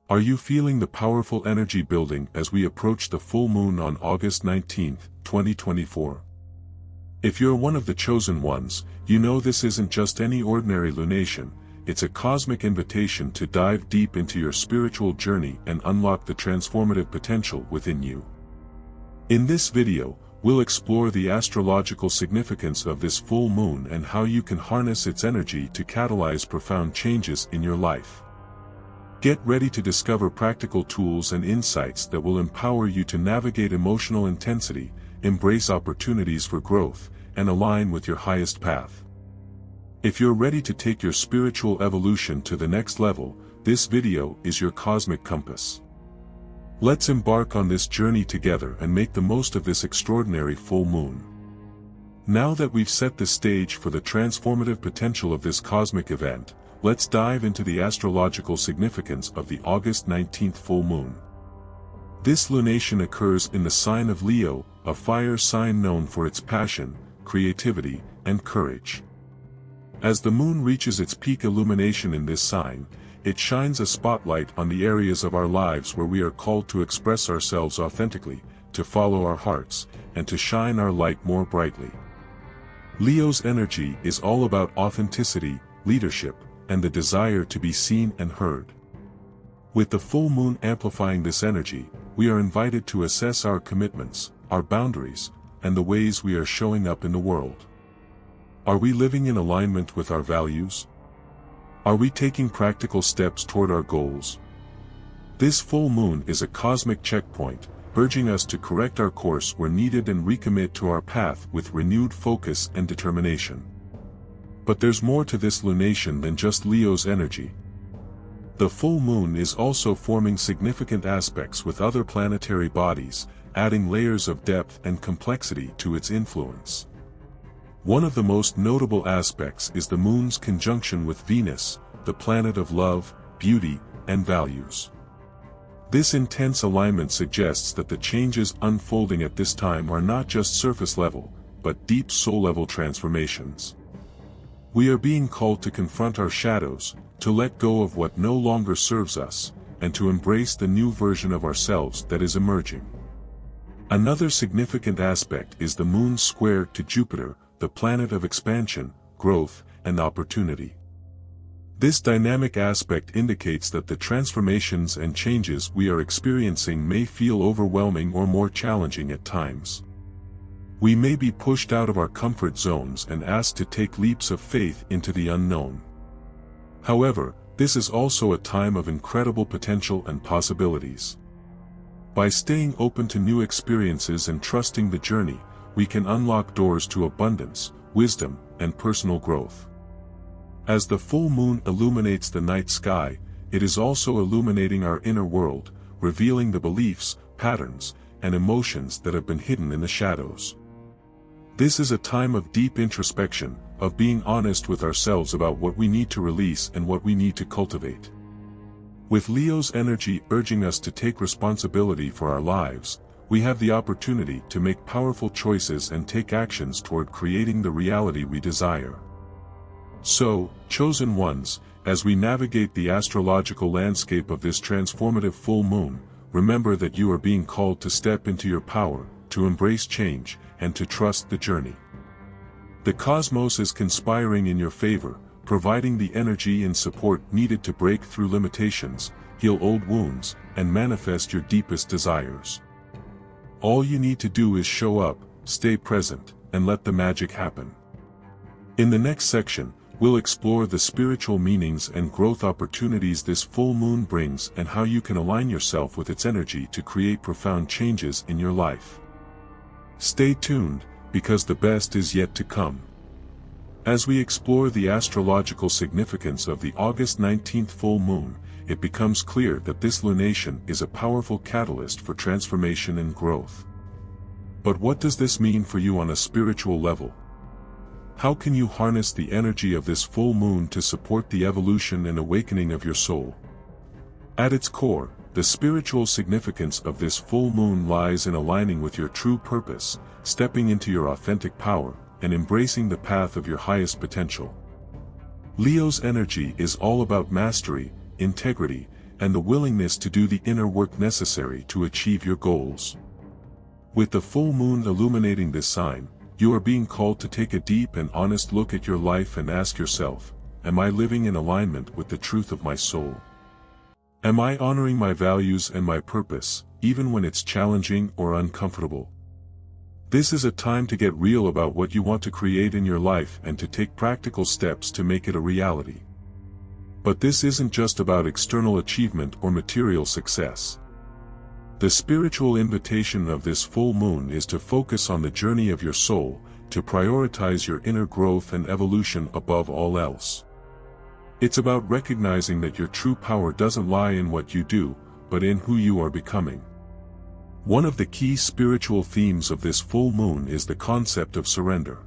Are you feeling the powerful energy building as we approach the full moon on August 19, 2024? If you're one of the chosen ones, you know this isn't just any ordinary lunation, it's a cosmic invitation to dive deep into your spiritual journey and unlock the transformative potential within you. In this video, we'll explore the astrological significance of this full moon and how you can harness its energy to catalyze profound changes in your life. Get ready to discover practical tools and insights that will empower you to navigate emotional intensity, embrace opportunities for growth, and align with your highest path. If you're ready to take your spiritual evolution to the next level, this video is your cosmic compass. Let's embark on this journey together and make the most of this extraordinary full moon. Now that we've set the stage for the transformative potential of this cosmic event, let's dive into the astrological significance of the August 19th full moon. This lunation occurs in the sign of Leo, a fire sign known for its passion, creativity, and courage. As the moon reaches its peak illumination in this sign, it shines a spotlight on the areas of our lives where we are called to express ourselves authentically, to follow our hearts, and to shine our light more brightly. Leo's energy is all about authenticity, leadership, and the desire to be seen and heard. With the full moon amplifying this energy, we are invited to assess our commitments, our boundaries, and the ways we are showing up in the world. Are we living in alignment with our values? Are we taking practical steps toward our goals? This full moon is a cosmic checkpoint, urging us to correct our course where needed and recommit to our path with renewed focus and determination. But there's more to this lunation than just Leo's energy. The full moon is also forming significant aspects with other planetary bodies, adding layers of depth and complexity to its influence. One of the most notable aspects is the moon's conjunction with Venus, the planet of love, beauty, and values. This intense alignment suggests that the changes unfolding at this time are not just surface level, but deep soul-level transformations. We are being called to confront our shadows, to let go of what no longer serves us, and to embrace the new version of ourselves that is emerging. Another significant aspect is the moon's square to Jupiter, the planet of expansion, growth, and opportunity. This dynamic aspect indicates that the transformations and changes we are experiencing may feel overwhelming or more challenging at times. We may be pushed out of our comfort zones and asked to take leaps of faith into the unknown. However, this is also a time of incredible potential and possibilities. By staying open to new experiences and trusting the journey, we can unlock doors to abundance, wisdom, and personal growth. As the full moon illuminates the night sky, it is also illuminating our inner world, revealing the beliefs, patterns, and emotions that have been hidden in the shadows. This is a time of deep introspection, of being honest with ourselves about what we need to release and what we need to cultivate. With Leo's energy urging us to take responsibility for our lives, we have the opportunity to make powerful choices and take actions toward creating the reality we desire. So, chosen ones, as we navigate the astrological landscape of this transformative full moon, remember that you are being called to step into your power, to embrace change, and to trust the journey. The cosmos is conspiring in your favor, providing the energy and support needed to break through limitations, heal old wounds, and manifest your deepest desires. All you need to do is show up, stay present, and let the magic happen. In the next section, we'll explore the spiritual meanings and growth opportunities this full moon brings and how you can align yourself with its energy to create profound changes in your life. Stay tuned, because the best is yet to come. As we explore the astrological significance of the August 19th full moon, it becomes clear that this lunation is a powerful catalyst for transformation and growth. But what does this mean for you on a spiritual level? How can you harness the energy of this full moon to support the evolution and awakening of your soul? At its core, the spiritual significance of this full moon lies in aligning with your true purpose, stepping into your authentic power, and embracing the path of your highest potential. Leo's energy is all about mastery, integrity, and the willingness to do the inner work necessary to achieve your goals. With the full moon illuminating this sign, you are being called to take a deep and honest look at your life and ask yourself, am I living in alignment with the truth of my soul? Am I honoring my values and my purpose, even when it's challenging or uncomfortable? This is a time to get real about what you want to create in your life and to take practical steps to make it a reality. But this isn't just about external achievement or material success. The spiritual invitation of this full moon is to focus on the journey of your soul, to prioritize your inner growth and evolution above all else. It's about recognizing that your true power doesn't lie in what you do, but in who you are becoming. One of the key spiritual themes of this full moon is the concept of surrender.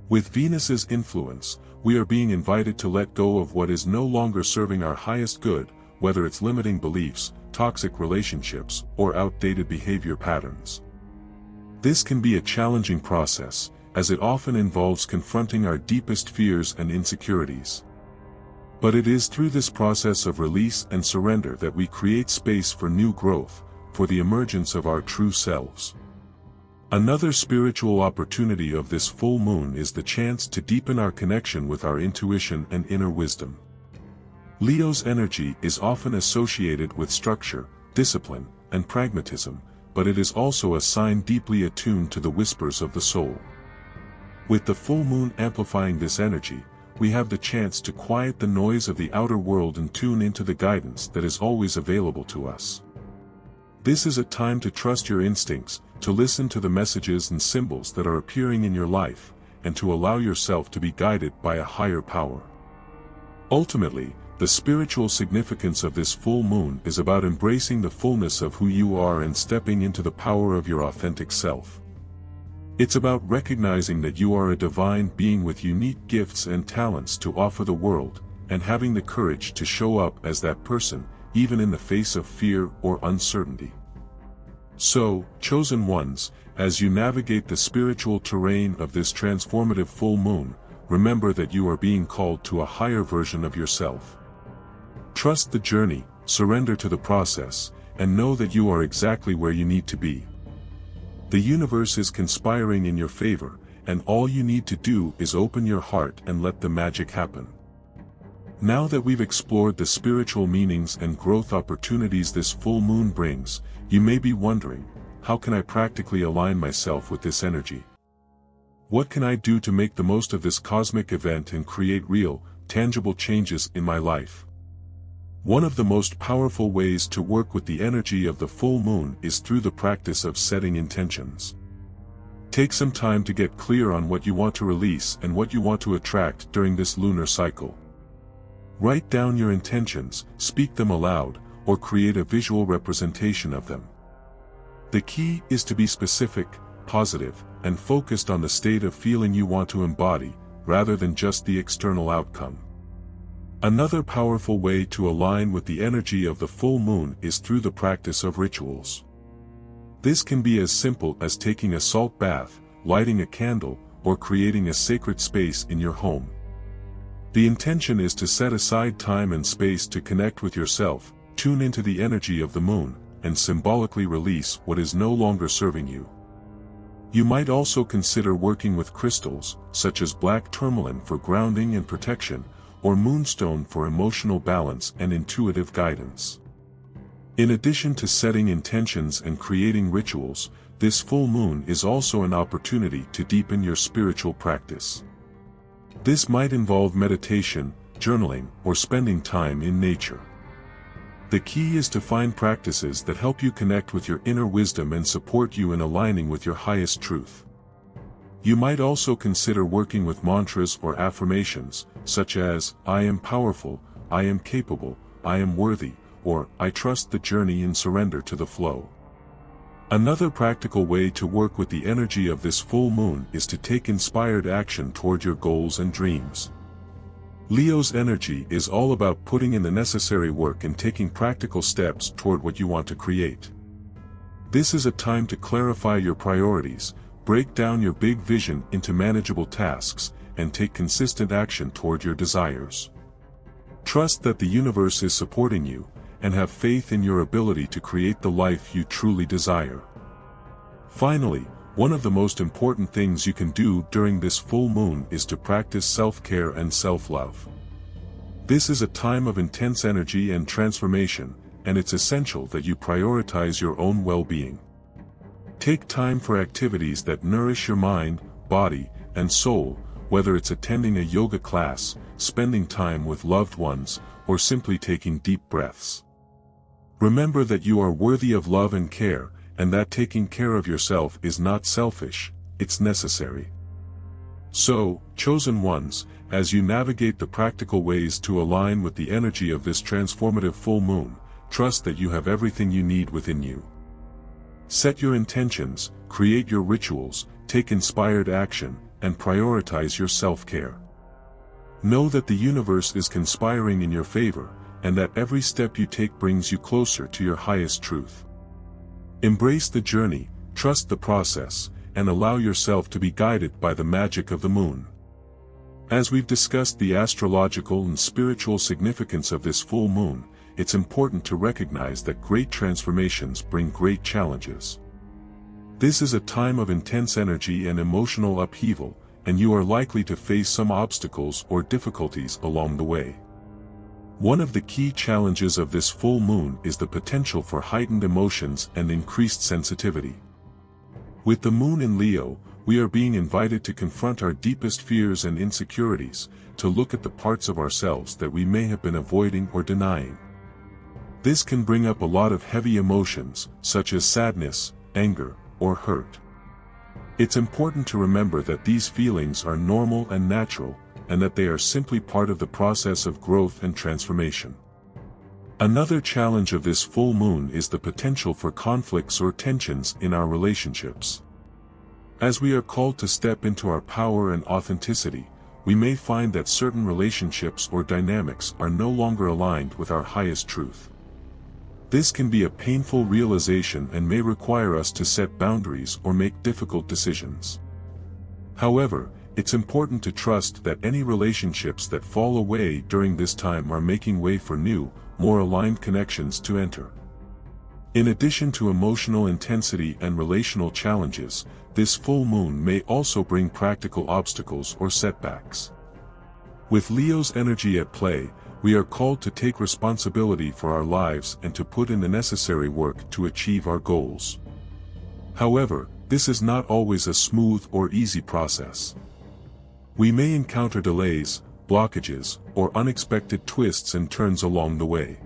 With Venus's influence, we are being invited to let go of what is no longer serving our highest good, whether it's limiting beliefs, toxic relationships, or outdated behavior patterns. This can be a challenging process, as it often involves confronting our deepest fears and insecurities. But it is through this process of release and surrender that we create space for new growth, for the emergence of our true selves. Another spiritual opportunity of this full moon is the chance to deepen our connection with our intuition and inner wisdom. Leo's energy is often associated with structure, discipline, and pragmatism, but it is also a sign deeply attuned to the whispers of the soul. With the full moon amplifying this energy, we have the chance to quiet the noise of the outer world and tune into the guidance that is always available to us. This is a time to trust your instincts, to listen to the messages and symbols that are appearing in your life, and to allow yourself to be guided by a higher power. Ultimately, the spiritual significance of this full moon is about embracing the fullness of who you are and stepping into the power of your authentic self. It's about recognizing that you are a divine being with unique gifts and talents to offer the world, and having the courage to show up as that person, even in the face of fear or uncertainty. So, chosen ones, as you navigate the spiritual terrain of this transformative full moon, remember that you are being called to a higher version of yourself. Trust the journey, surrender to the process, and know that you are exactly where you need to be. The universe is conspiring in your favor, and all you need to do is open your heart and let the magic happen. Now that we've explored the spiritual meanings and growth opportunities this full moon brings, you may be wondering, how can I practically align myself with this energy? What can I do to make the most of this cosmic event and create real, tangible changes in my life? One of the most powerful ways to work with the energy of the full moon is through the practice of setting intentions. Take some time to get clear on what you want to release and what you want to attract during this lunar cycle. Write down your intentions, speak them aloud, or create a visual representation of them. The key is to be specific, positive, and focused on the state of feeling you want to embody, rather than just the external outcome. Another powerful way to align with the energy of the full moon is through the practice of rituals. This can be as simple as taking a salt bath, lighting a candle, or creating a sacred space in your home. The intention is to set aside time and space to connect with yourself, tune into the energy of the moon, and symbolically release what is no longer serving you. You might also consider working with crystals, such as black tourmaline for grounding and protection, or moonstone for emotional balance and intuitive guidance. In addition to setting intentions and creating rituals, this full moon is also an opportunity to deepen your spiritual practice. This might involve meditation, journaling, or spending time in nature. The key is to find practices that help you connect with your inner wisdom and support you in aligning with your highest truth. You might also consider working with mantras or affirmations, such as, I am powerful, I am capable, I am worthy, or I trust the journey and surrender to the flow. Another practical way to work with the energy of this full moon is to take inspired action toward your goals and dreams. Leo's energy is all about putting in the necessary work and taking practical steps toward what you want to create. This is a time to clarify your priorities, break down your big vision into manageable tasks, and take consistent action toward your desires. Trust that the universe is supporting you, and have faith in your ability to create the life you truly desire. Finally, one of the most important things you can do during this full moon is to practice self-care and self-love. This is a time of intense energy and transformation, and it's essential that you prioritize your own well-being. Take time for activities that nourish your mind, body, and soul, whether it's attending a yoga class, spending time with loved ones, or simply taking deep breaths. Remember that you are worthy of love and care, and that taking care of yourself is not selfish, it's necessary. So, chosen ones, as you navigate the practical ways to align with the energy of this transformative full moon, trust that you have everything you need within you. Set your intentions, create your rituals, take inspired action, and prioritize your self-care. Know that the universe is conspiring in your favor, and that every step you take brings you closer to your highest truth. Embrace the journey, trust the process, and allow yourself to be guided by the magic of the moon. As we've discussed the astrological and spiritual significance of this full moon, it's important to recognize that great transformations bring great challenges. This is a time of intense energy and emotional upheaval, and you are likely to face some obstacles or difficulties along the way. One of the key challenges of this full moon is the potential for heightened emotions and increased sensitivity. With the moon in Leo, we are being invited to confront our deepest fears and insecurities, to look at the parts of ourselves that we may have been avoiding or denying. This can bring up a lot of heavy emotions, such as sadness, anger, or hurt. It's important to remember that these feelings are normal and natural, and that they are simply part of the process of growth and transformation. Another challenge of this full moon is the potential for conflicts or tensions in our relationships. As we are called to step into our power and authenticity, we may find that certain relationships or dynamics are no longer aligned with our highest truth. This can be a painful realization and may require us to set boundaries or make difficult decisions. However, it's important to trust that any relationships that fall away during this time are making way for new, more aligned connections to enter. In addition to emotional intensity and relational challenges, this full moon may also bring practical obstacles or setbacks. With Leo's energy at play, we are called to take responsibility for our lives and to put in the necessary work to achieve our goals. However, this is not always a smooth or easy process. We may encounter delays, blockages, or unexpected twists and turns along the way.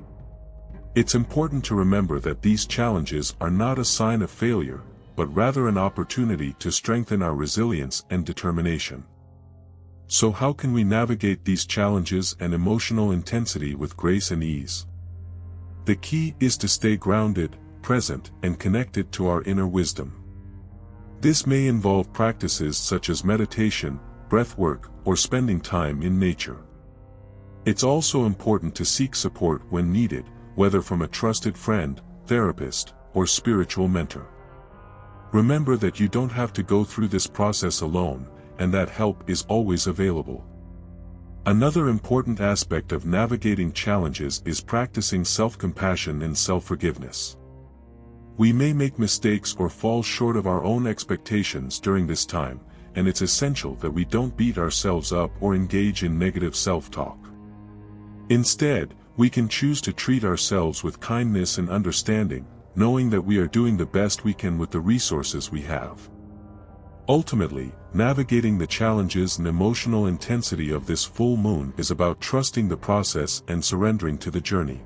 It's important to remember that these challenges are not a sign of failure, but rather an opportunity to strengthen our resilience and determination. So how can we navigate these challenges and emotional intensity with grace and ease? The key is to stay grounded, present, and connected to our inner wisdom. This may involve practices such as meditation, breath work, or spending time in nature. It's also important to seek support when needed, whether from a trusted friend, therapist, or spiritual mentor. Remember that you don't have to go through this process alone, and that help is always available. Another important aspect of navigating challenges is practicing self-compassion and self-forgiveness. We may make mistakes or fall short of our own expectations during this time, and it's essential that we don't beat ourselves up or engage in negative self-talk. Instead, we can choose to treat ourselves with kindness and understanding, knowing that we are doing the best we can with the resources we have. Ultimately, navigating the challenges and emotional intensity of this full moon is about trusting the process and surrendering to the journey.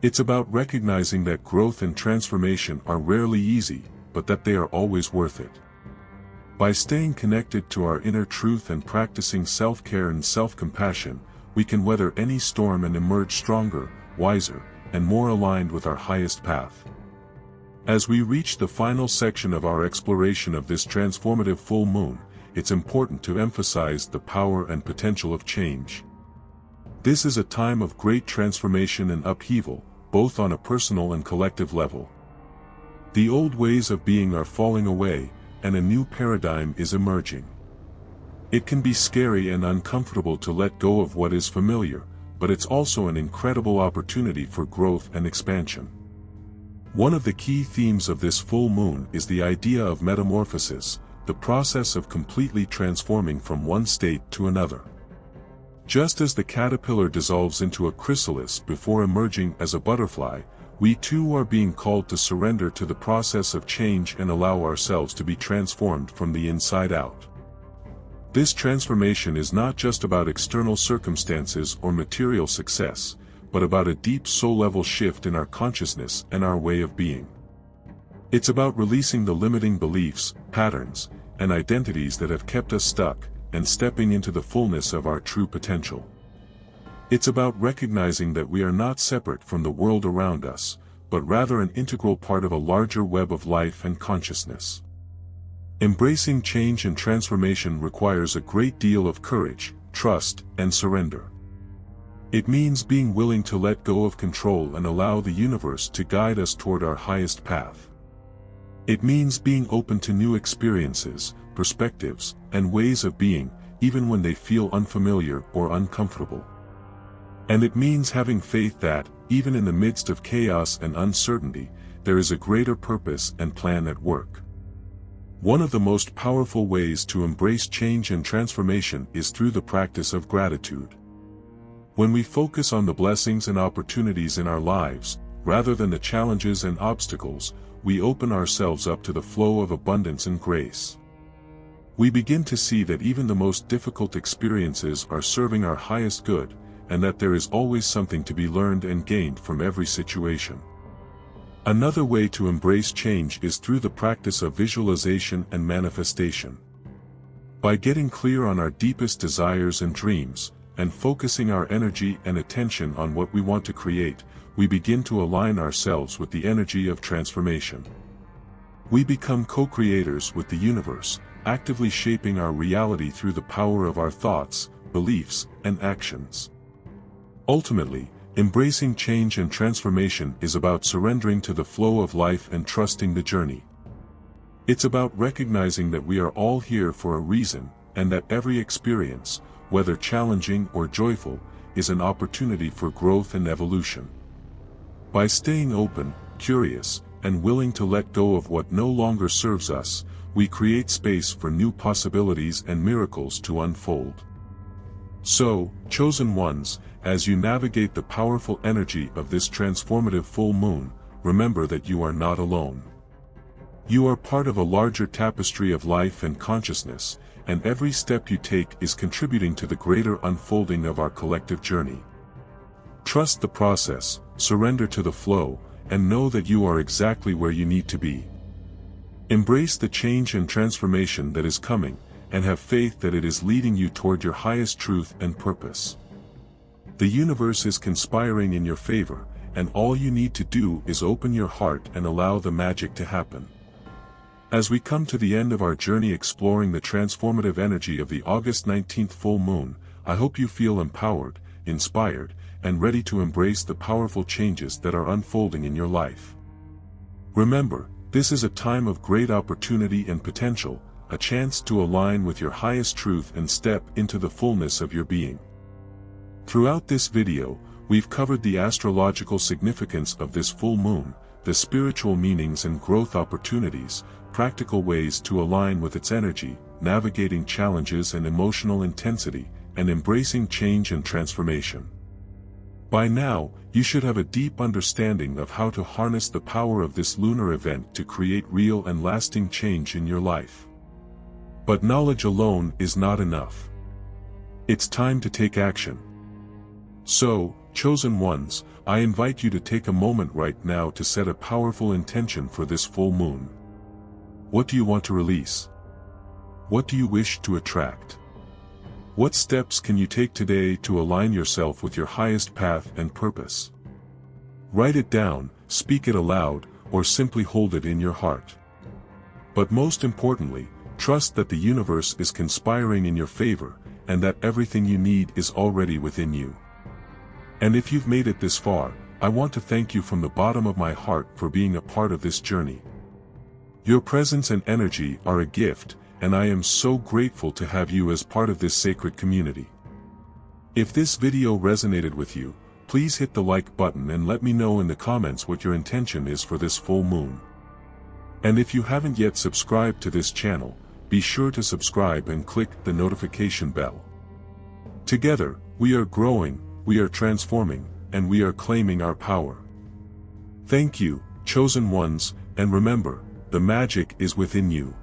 It's about recognizing that growth and transformation are rarely easy, but that they are always worth it. By staying connected to our inner truth and practicing self-care and self-compassion, we can weather any storm and emerge stronger, wiser, and more aligned with our highest path. As we reach the final section of our exploration of this transformative full moon, it's important to emphasize the power and potential of change. This is a time of great transformation and upheaval, both on a personal and collective level. The old ways of being are falling away, and a new paradigm is emerging. It can be scary and uncomfortable to let go of what is familiar, but it's also an incredible opportunity for growth and expansion. One of the key themes of this full moon is the idea of metamorphosis, the process of completely transforming from one state to another. Just as the caterpillar dissolves into a chrysalis before emerging as a butterfly, we too are being called to surrender to the process of change and allow ourselves to be transformed from the inside out. This transformation is not just about external circumstances or material success, but about a deep soul-level shift in our consciousness and our way of being. It's about releasing the limiting beliefs, patterns, and identities that have kept us stuck, and stepping into the fullness of our true potential. It's about recognizing that we are not separate from the world around us, but rather an integral part of a larger web of life and consciousness. Embracing change and transformation requires a great deal of courage, trust, and surrender. It means being willing to let go of control and allow the universe to guide us toward our highest path. It means being open to new experiences, perspectives, and ways of being, even when they feel unfamiliar or uncomfortable. And it means having faith that, even in the midst of chaos and uncertainty, there is a greater purpose and plan at work. One of the most powerful ways to embrace change and transformation is through the practice of gratitude. When we focus on the blessings and opportunities in our lives, rather than the challenges and obstacles, we open ourselves up to the flow of abundance and grace. We begin to see that even the most difficult experiences are serving our highest good, and that there is always something to be learned and gained from every situation. Another way to embrace change is through the practice of visualization and manifestation. By getting clear on our deepest desires and dreams, and focusing our energy and attention on what we want to create, we begin to align ourselves with the energy of transformation. We become co-creators with the universe, actively shaping our reality through the power of our thoughts, beliefs, and actions. Ultimately, embracing change and transformation is about surrendering to the flow of life and trusting the journey. It's about recognizing that we are all here for a reason, and that every experience, whether challenging or joyful, is an opportunity for growth and evolution. By staying open, curious, and willing to let go of what no longer serves us, we create space for new possibilities and miracles to unfold. So, chosen ones, as you navigate the powerful energy of this transformative full moon, remember that you are not alone. You are part of a larger tapestry of life and consciousness, and every step you take is contributing to the greater unfolding of our collective journey. Trust the process, surrender to the flow, and know that you are exactly where you need to be. Embrace the change and transformation that is coming, and have faith that it is leading you toward your highest truth and purpose. The universe is conspiring in your favor, and all you need to do is open your heart and allow the magic to happen. As we come to the end of our journey exploring the transformative energy of the August 19th full moon, I hope you feel empowered, inspired, and ready to embrace the powerful changes that are unfolding in your life. Remember, this is a time of great opportunity and potential, a chance to align with your highest truth and step into the fullness of your being. Throughout this video, we've covered the astrological significance of this full moon, the spiritual meanings and growth opportunities, practical ways to align with its energy, navigating challenges and emotional intensity, and embracing change and transformation. By now, you should have a deep understanding of how to harness the power of this lunar event to create real and lasting change in your life. But knowledge alone is not enough. It's time to take action. So, chosen ones, I invite you to take a moment right now to set a powerful intention for this full moon. What do you want to release? What do you wish to attract? What steps can you take today to align yourself with your highest path and purpose? Write it down, speak it aloud, or simply hold it in your heart. But most importantly, trust that the universe is conspiring in your favor, and that everything you need is already within you. And if you've made it this far, I want to thank you from the bottom of my heart for being a part of this journey. Your presence and energy are a gift, and I am so grateful to have you as part of this sacred community. If this video resonated with you, please hit the like button and let me know in the comments what your intention is for this full moon. And if you haven't yet subscribed to this channel, be sure to subscribe and click the notification bell. Together, we are growing, we are transforming, and we are claiming our power. Thank you, chosen ones, and remember, the magic is within you.